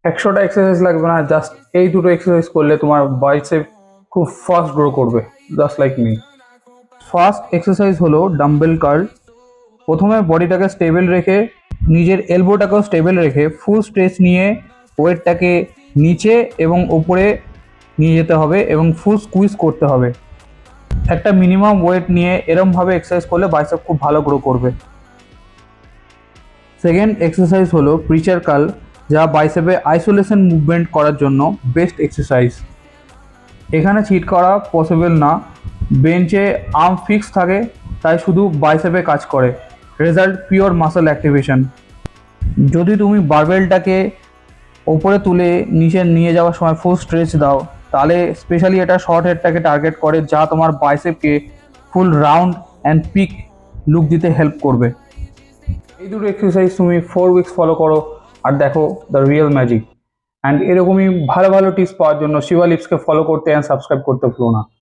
100টা exercise লাগবে না, just এই দুটো এক্সারসাইজ করলে তোমার বাইসেপ খুব ফাস্ট গ্রো করবে, just like me. First exercise হলো ডাম্বেল কার্ল। প্রথমে বডিটাকে স্টেবল রেখে, নিজের এলবোটাকেও স্টেবল রেখে ফুল স্ট্রেচ নিয়ে ওয়েটটাকে নিচে এবং ওপরে নিয়ে যেতে হবে এবং ফুল স্কুইজ করতে হবে। একটা মিনিমাম ওয়েট নিয়ে এরমভাবে এক্সারসাইজ করলে বাইসেপ খুব ভালো গ্রো করবে। সেকেন্ড এক্সারসাইজ হলো প্রিচার কার্ল, যা বাইসেপে আইসোলেশন মুভমেন্ট করার জন্য বেস্ট এক্সারসাইজ। এখানে চিট করা পসিবল না, বেঞ্চে আর্ম ফিক্স থাকে, তাই শুধু বাইসেপে কাজ করে। Result pure muscle activation. যদি তুমি বারবেলটাকে ওপরে তুলে নিচে নিয়ে যাওয়ার সময় ফুল স্ট্রেচ দাও, তাহলে স্পেশালি এটা শর্ট হেডটাকে টার্গেট করে, যা তোমার বাইসেপকে ফুল রাউন্ড অ্যান্ড পিক লুক দিতে হেল্প করবে। এই দুটো এক্সারসাইজ তুমি 4 উইকস ফলো করো আর দেখো দ্য রিয়েল ম্যাজিক। অ্যান্ড এরকমই ভালো ভালো টিপস পাওয়ার জন্য শিবা লিপসকে ফলো করতে অ্যান্ড সাবস্ক্রাইব করতে ভুলো না।